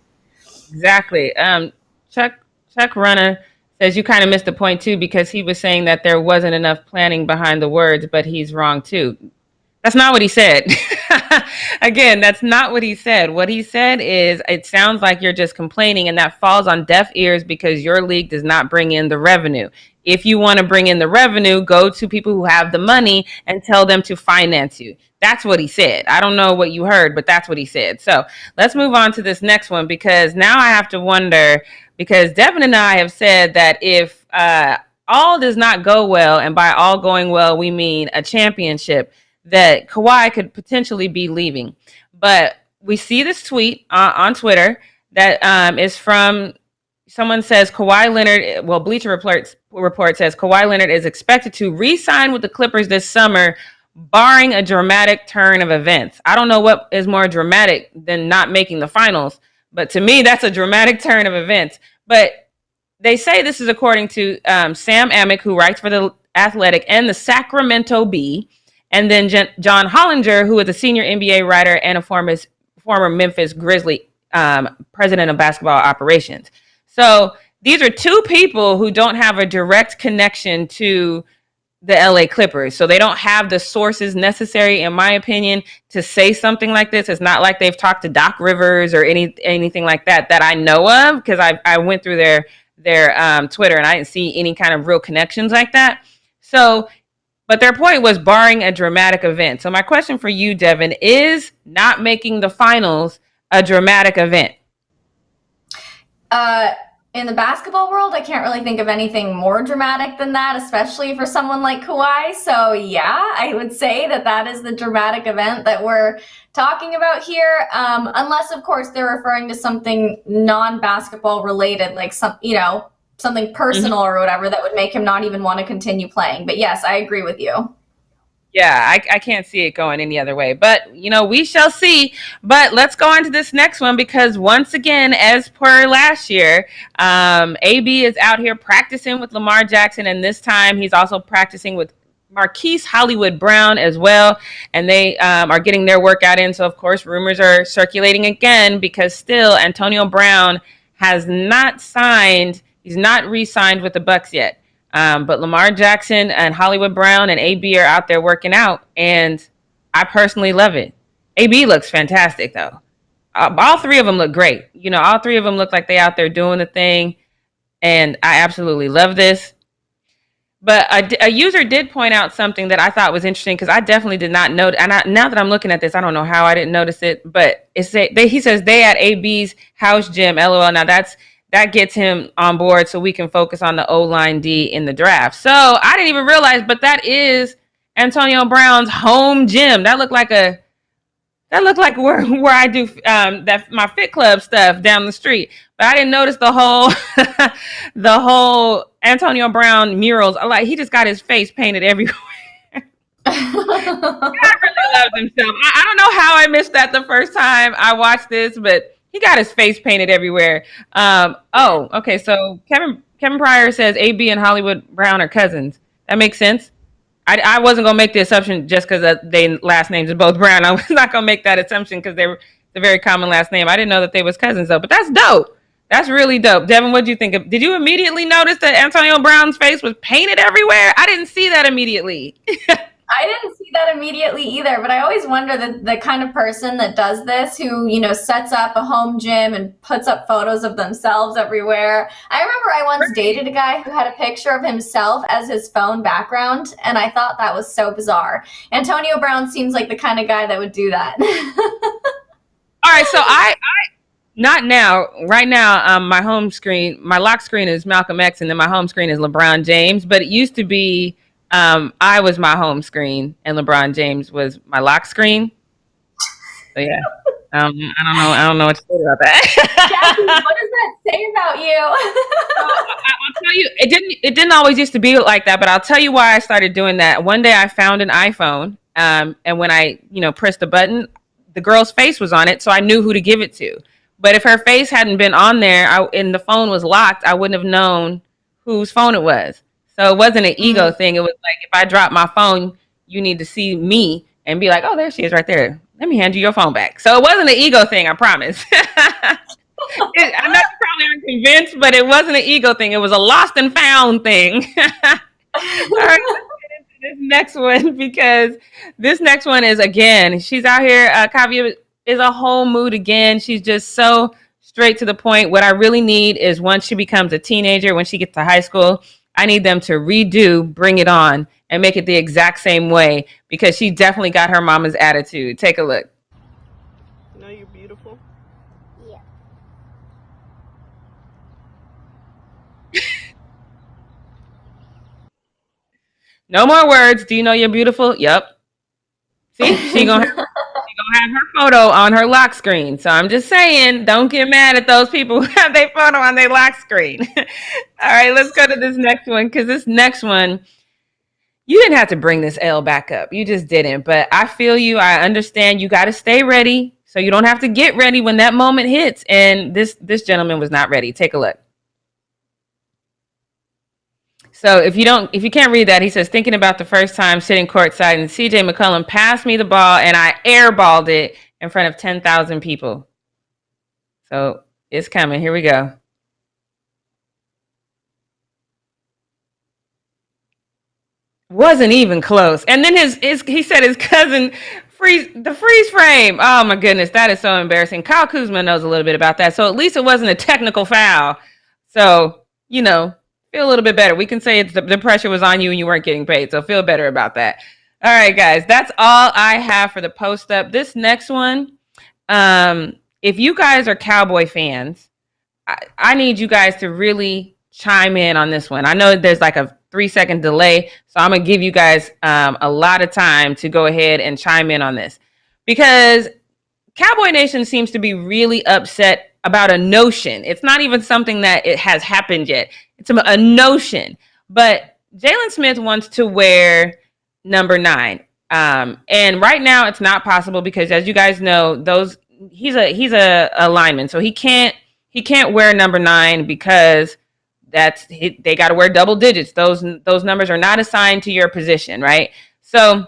Speaker 2: Exactly. Chuck Runner says you kind of missed the point too, because he was saying that there wasn't enough planning behind the words, but he's wrong too. That's not what he said. Again, that's not what he said. What he said is, it sounds like you're just complaining, and that falls on deaf ears because your league does not bring in the revenue. If you want to bring in the revenue, go to people who have the money and tell them to finance you. That's what he said. I don't know what you heard, but that's what he said. So let's move on to this next one, because now I have to wonder, because Devin and I have said that if all does not go well, and by all going well, we mean a championship, that Kawhi could potentially be leaving. But we see this tweet on Twitter that is from, someone says Kawhi Leonard, well, Bleacher Report says Kawhi Leonard is expected to re-sign with the Clippers this summer, barring a dramatic turn of events. I don't know what is more dramatic than not making the finals, but to me, that's a dramatic turn of events. But they say this is according to Sam Amick, who writes for The Athletic and the Sacramento Bee, and then John Hollinger, who is a senior NBA writer and a former Memphis Grizzly president of basketball operations. So these are two people who don't have a direct connection to the LA Clippers. So they don't have the sources necessary, in my opinion, to say something like this. It's not like they've talked to Doc Rivers or anything like that I know of, because I went through their Twitter and I didn't see any kind of real connections like that. So, but their point was barring a dramatic event. So my question for you, Devin, is not making the finals a dramatic event?
Speaker 1: In the basketball world, I can't really think of anything more dramatic than that, especially for someone like Kawhi. So yeah, I would say that is the dramatic event that we're talking about here. Unless, of course, they're referring to something non-basketball related, like something personal or whatever that would make him not even want to continue playing. But yes, I agree with you.
Speaker 2: Yeah, I can't see it going any other way. But, we shall see. But let's go on to this next one, because once again, as per last year, AB is out here practicing with Lamar Jackson, and this time he's also practicing with Marquise Hollywood Brown as well, and they are getting their workout in. So, of course, rumors are circulating again, because still Antonio Brown has not signed. He's not re-signed with the Bucks yet. But Lamar Jackson and Hollywood Brown and AB are out there working out, and I personally love it. AB looks fantastic, though. All three of them look great. All three of them look like they out there doing the thing, and I absolutely love this. But a user did point out something that I thought was interesting, because I definitely did not know. And now that I'm looking at this, I don't know how I didn't notice it, but he says they at AB's house gym, LOL. Now that gets him on board so we can focus on the O-line D in the draft. So I didn't even realize, but that is Antonio Brown's home gym. That looked like where I do my Fit Club stuff down the street. But I didn't notice the whole Antonio Brown murals. Like, he just got his face painted everywhere. God really loves himself. I don't know how I missed that the first time I watched this, but he got his face painted everywhere. Okay. So Kevin Pryor says AB and Hollywood Brown are cousins. That makes sense. I wasn't gonna make the assumption just because their last names are both Brown. I was not gonna make that assumption because they're a very common last name. I didn't know that they was cousins though. But that's dope. That's really dope. Devin, what did you think of? Did you immediately notice that Antonio Brown's face was painted everywhere? I didn't see that immediately.
Speaker 1: I didn't see that immediately either, but I always wonder the kind of person that does this, who, sets up a home gym and puts up photos of themselves everywhere. I remember I once dated a guy who had a picture of himself as his phone background, and I thought that was so bizarre. Antonio Brown seems like the kind of guy that would do that.
Speaker 2: All right, so not now. Right now, my home screen, my lock screen is Malcolm X, and then my home screen is LeBron James, but it used to be I was my home screen and LeBron James was my lock screen. So yeah, I don't know what to say about that.
Speaker 1: Jackie, what does that say about you?
Speaker 2: I'll tell you, it didn't always used to be like that, but I'll tell you why I started doing that. One day I found an iPhone, and when I pressed the button, the girl's face was on it, so I knew who to give it to. But if her face hadn't been on there and the phone was locked, I wouldn't have known whose phone it was. So it wasn't an ego thing. It was like, if I drop my phone, you need to see me and be like, oh, there she is right there. Let me hand you your phone back. So it wasn't an ego thing, I promise. I know you probably aren't convinced, but it wasn't an ego thing. It was a lost and found thing. All right, let's get into this next one, because this next one is, again, she's out here. KAAVIA is a whole mood again. She's just so straight to the point. What I really need is, once she becomes a teenager, when she gets to high school, I need them to redo Bring It On and make it the exact same way, because she definitely got her mama's attitude. Take a look.
Speaker 7: You know you're beautiful?
Speaker 8: Yeah.
Speaker 2: No more words. Do you know you're beautiful? Yep. See, she gonna have her photo on her lock screen. So I'm just saying, don't get mad at those people who have their photo on their lock screen. All right, let's go to this next one, because this next one, you didn't have to bring this L back up. You just didn't. But I feel you. I understand. You got to stay ready, so you don't have to get ready when that moment hits. And this gentleman was not ready. Take a look. So if you can't read that, he says, thinking about the first time sitting courtside and CJ McCollum passed me the ball and I airballed it in front of 10,000 people. So it's coming. Here we go. Wasn't even close. And then he said his cousin the freeze frame. Oh my goodness, that is so embarrassing. Kyle Kuzma knows a little bit about that. So at least it wasn't a technical foul. So, feel a little bit better. We can say the pressure was on you and you weren't getting paid. So feel better about that. All right, guys, that's all I have for the post up. This next one, if you guys are Cowboy fans, I need you guys to really chime in on this one. I know there's like a 3-second delay, so I'm gonna give you guys a lot of time to go ahead and chime in on this, because Cowboy Nation seems to be really upset about a notion. It's not even something that it has happened yet. It's a notion. But Jalen Smith wants to wear number 9. And right now it's not possible, because as you guys know, he's a lineman. So he can't wear number 9, because they got to wear double digits. Those numbers are not assigned to your position, right? So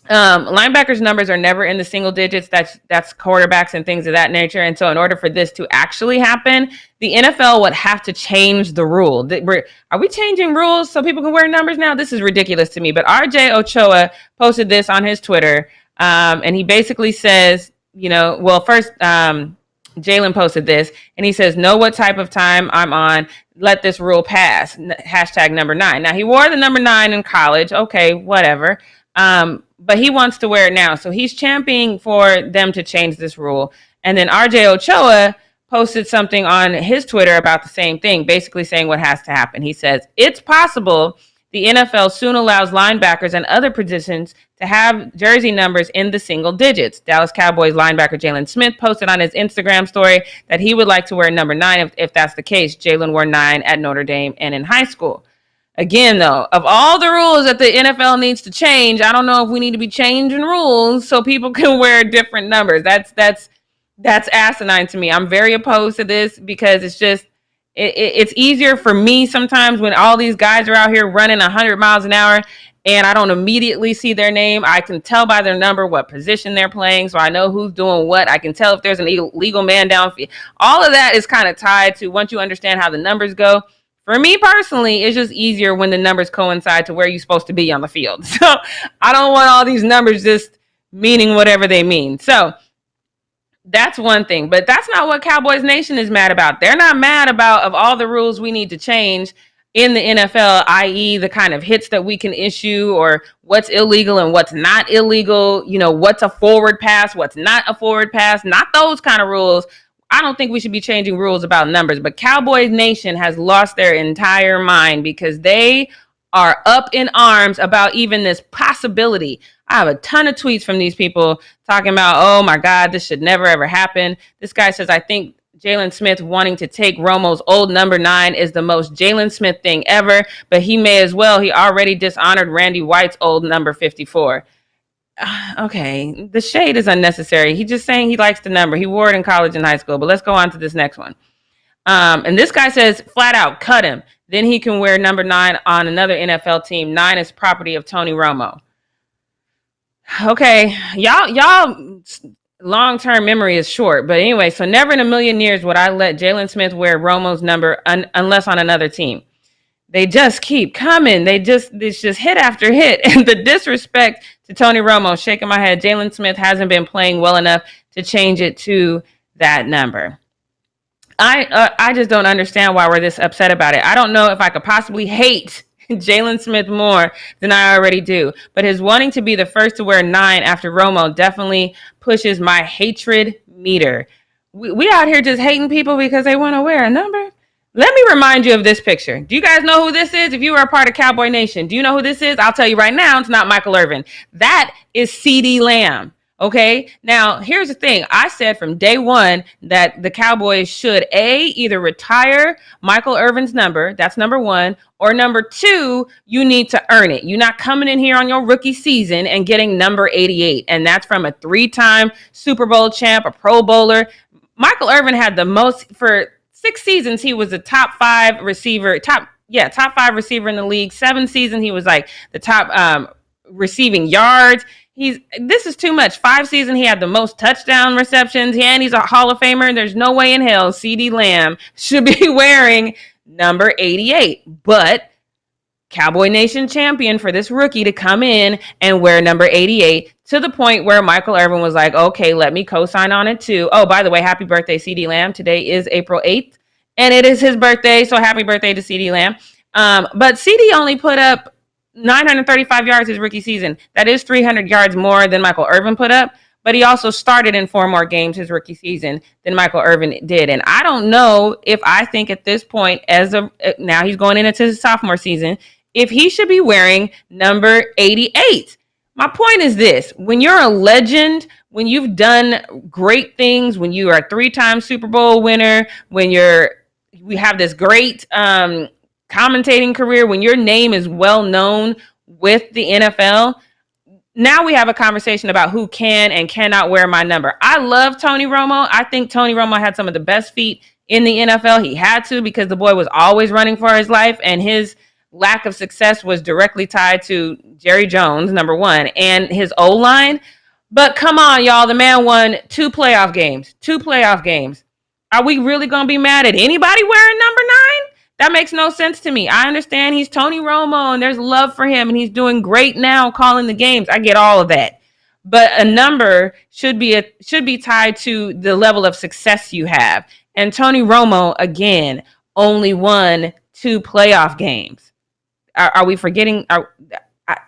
Speaker 2: linebackers' numbers are never in the single digits. That's quarterbacks and things of that nature. And so in order for this to actually happen, the NFL would have to change the rule. Are we changing rules so people can wear numbers now? This is ridiculous to me. But RJ Ochoa posted this on his Twitter, and he basically says, first Jalen posted this, and he says, know what type of time I'm on. Let this rule pass. Hashtag number 9. Now, he wore the number 9 in college. Okay, whatever. But he wants to wear it now. So he's championing for them to change this rule. And then RJ Ochoa posted something on his Twitter about the same thing, basically saying what has to happen. He says, it's possible the NFL soon allows linebackers and other positions to have jersey numbers in the single digits. Dallas Cowboys linebacker Jalen Smith posted on his Instagram story that he would like to wear number 9 if that's the case. Jalen wore 9 at Notre Dame and in high school. Again, though, of all the rules that the NFL needs to change, I don't know if we need to be changing rules so people can wear different numbers. That's asinine to me. I'm very opposed to this, because it's just it's easier for me sometimes when all these guys are out here running 100 miles an hour and I don't immediately see their name. I can tell by their number what position they're playing, so I know who's doing what. I can tell if there's an illegal man downfield. All of that is kind of tied to, once you understand how the numbers go. For me personally, it's just easier when the numbers coincide to where you're supposed to be on the field. So I don't want all these numbers just meaning whatever they mean. So that's one thing. But that's not what Cowboys Nation is mad about. They're not mad about, of all the rules we need to change in the NFL, i.e. the kind of hits that we can issue, or what's illegal and what's not illegal, what's a forward pass, what's not a forward pass, not those kind of rules. I don't think we should be changing rules about numbers, but Cowboys Nation has lost their entire mind, because they are up in arms about even this possibility. I have a ton of tweets from these people talking about, oh my God, this should never ever happen. This guy says, I think Jalen Smith wanting to take Romo's old number 9 is the most Jalen Smith thing ever, but he may as well. He already dishonored Randy White's old number 54. Okay, the shade is unnecessary. He's just saying he likes the number. He wore it in college and high school. But let's go on to this next one. And this guy says, flat out, cut him. then he can wear number 9 on another NFL team. 9 is property of Tony Romo. Okay, y'all long-term memory is short. But anyway, so never in a million years would I let Jalen Smith wear Romo's number unless on another team. They just keep coming. It's just hit after hit. And the disrespect to Tony Romo, shaking my head. Jalen Smith hasn't been playing well enough to change it to that number. I just don't understand why we're this upset about it. I don't know if I could possibly hate Jalen Smith more than I already do. But his wanting to be the first to wear 9 after Romo definitely pushes my hatred meter. We out here just hating people because they want to wear a number. Let me remind you of this picture. Do you guys know who this is? If you were a part of Cowboy Nation, do you know who this is? I'll tell you right now, it's not Michael Irvin. That is CeeDee Lamb. Okay, now here's the thing. I said from day one that the Cowboys should either retire Michael Irvin's number, that's number 1, or number 2, you need to earn it. You're not coming in here on your rookie season and getting number 88, and that's from a 3-time Super Bowl champ, a Pro Bowler. Michael Irvin had the most for 6 seasons. He was the top 5 receiver, top 5 receiver in the league. 7 seasons, he was like the top receiving yards. This is too much. 5 seasons, he had the most touchdown receptions, and he's a Hall of Famer. There's no way in hell CeeDee Lamb should be wearing number 88. But Cowboy Nation champion for this rookie to come in and wear number 88 to the point where Michael Irvin was like, okay, let me co-sign on it too. Oh, by the way, happy birthday, CeeDee Lamb. Today is April 8th, and it is his birthday, so happy birthday to CeeDee Lamb. But CeeDee only put up 935 yards his rookie season. That is 300 yards more than Michael Irvin put up, but he also started in 4 more games his rookie season than Michael Irvin did. And I don't know if I think at this point, now he's going into his sophomore season, if he should be wearing number 88. My point is this: when you're a legend, when you've done great things, when you are a 3-time Super Bowl winner, when we have this great commentating career, when your name is well known with the NFL, now we have a conversation about who can and cannot wear my number. I love Tony Romo. I think Tony Romo had some of the best feet in the NFL. He had to, because the boy was always running for his life, and his lack of success was directly tied to Jerry Jones, number 1, and his O-line. But come on, y'all, the man won 2 playoff games. Are we really going to be mad at anybody wearing number 9? That makes no sense to me. I understand he's Tony Romo and there's love for him and he's doing great now calling the games. I get all of that. But a number should be tied to the level of success you have. And Tony Romo, again, only won 2 playoff games. Are we forgetting?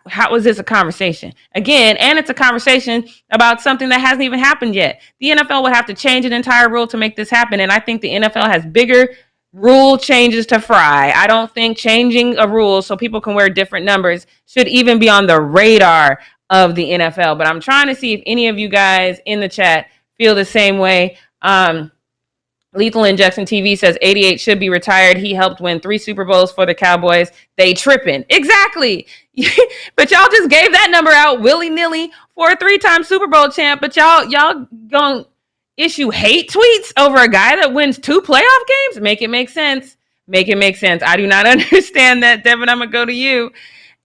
Speaker 2: How is this a conversation? Again, and it's a conversation about something that hasn't even happened yet. The NFL will have to change an entire rule to make this happen. And I think the NFL has bigger rule changes to fry. I don't think changing a rule so people can wear different numbers should even be on the radar of the NFL. But I'm trying to see if any of you guys in the chat feel the same way. Lethal Injection TV says 88 should be retired. He helped win 3 Super Bowls for the Cowboys. They tripping. Exactly. But y'all just gave that number out willy-nilly for a 3-time Super Bowl champ. But y'all gonna issue hate tweets over a guy that wins 2 playoff games? Make it make sense. Make it make sense. I do not understand that. Devin, I'm gonna go to you.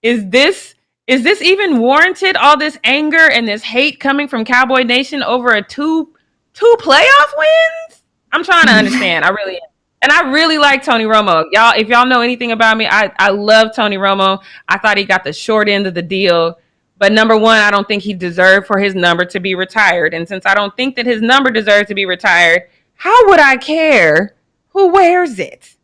Speaker 2: Is this even warranted? All this anger and this hate coming from Cowboy Nation over a two playoff wins? I'm trying to understand. I really am. And I really like Tony Romo. Y'all, if y'all know anything about me, I love Tony Romo. I thought he got the short end of the deal. But number 1, I don't think he deserved for his number to be retired. And since I don't think that his number deserves to be retired, how would I care who wears it?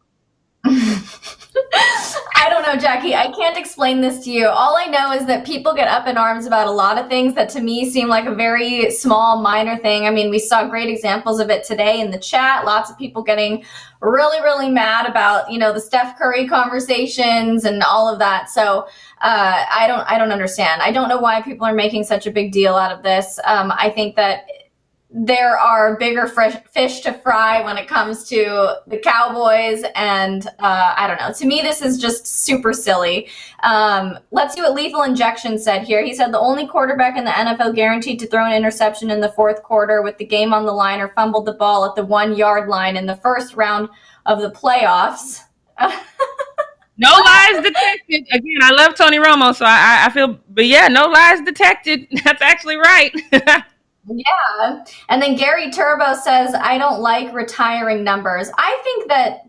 Speaker 1: I don't know, Jackie. I can't explain this to you. All I know is that people get up in arms about a lot of things that to me seem like a very small, minor thing. I mean, we saw great examples of it today in the chat. Lots of people getting really, really mad about, the Steph Curry conversations and all of that. So I don't understand. I don't know why people are making such a big deal out of this. I think that there are bigger fish to fry when it comes to the Cowboys, and I don't know. To me, this is just super silly. Let's see what Lethal Injection said here. He said the only quarterback in the NFL guaranteed to throw an interception in the 4th quarter with the game on the line or fumbled the ball at the 1-yard line in the first round of the playoffs.
Speaker 2: No lies detected. Again, I love Tony Romo, so I feel, but yeah, no lies detected. That's actually right.
Speaker 1: Yeah. And then Gary Turbo says, I don't like retiring numbers. I think that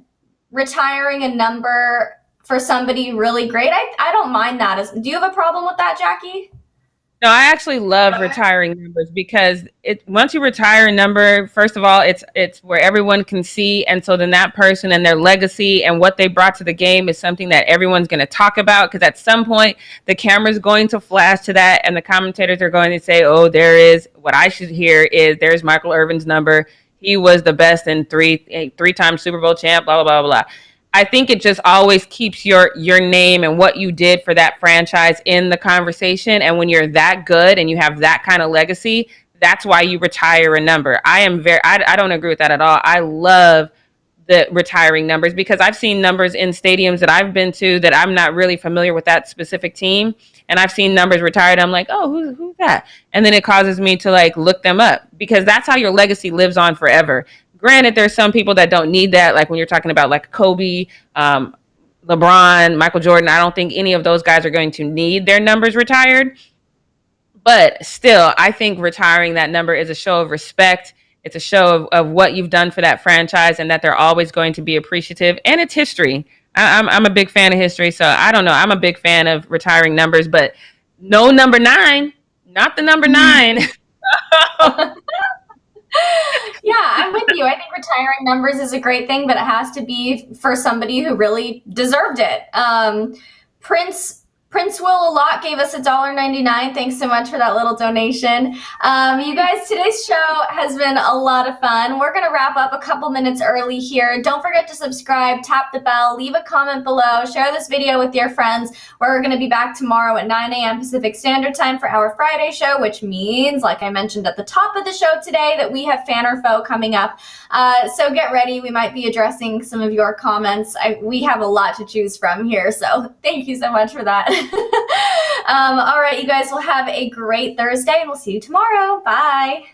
Speaker 1: retiring a number for somebody really great, I don't mind that. Do you have a problem with that, Jackie?
Speaker 2: No, I actually love retiring numbers because once you retire a number, first of all, it's where everyone can see, and so then that person and their legacy and what they brought to the game is something that everyone's going to talk about, because at some point the camera's going to flash to that, and the commentators are going to say, "Oh, there is what I should hear is there's Michael Irvin's number. He was the best in three-time Super Bowl champ." Blah blah blah blah. I think it just always keeps your name and what you did for that franchise in the conversation. And when you're that good and you have that kind of legacy, that's why you retire a number. I don't agree with that at all. I love the retiring numbers because I've seen numbers in stadiums that I've been to that I'm not really familiar with that specific team. And I've seen numbers retired. I'm like, oh, who's that? And then it causes me to like look them up, because that's how your legacy lives on forever. Granted, there's some people that don't need that, like when you're talking about like Kobe, LeBron, Michael Jordan. I don't think any of those guys are going to need their numbers retired. But still, I think retiring that number is a show of respect. It's a show of what you've done for that franchise, and that they're always going to be appreciative. And it's history. I'm a big fan of history, so I don't know. I'm a big fan of retiring numbers, but no number 9, not the number 9.
Speaker 1: Yeah, I'm with you. I think retiring numbers is a great thing, but it has to be for somebody who really deserved it. Prince Will a lot gave us $1.99. Thanks so much for that little donation. You guys, today's show has been a lot of fun. We're going to wrap up a couple minutes early here. Don't forget to subscribe, tap the bell, leave a comment below, share this video with your friends. We're going to be back tomorrow at 9 a.m. Pacific Standard Time for our Friday show, which means, like I mentioned at the top of the show today, that we have Fan or Foe coming up. So get ready. We might be addressing some of your comments. We have a lot to choose from here, so thank you so much for that. All right, you guys will have a great Thursday, and we'll see you tomorrow. Bye.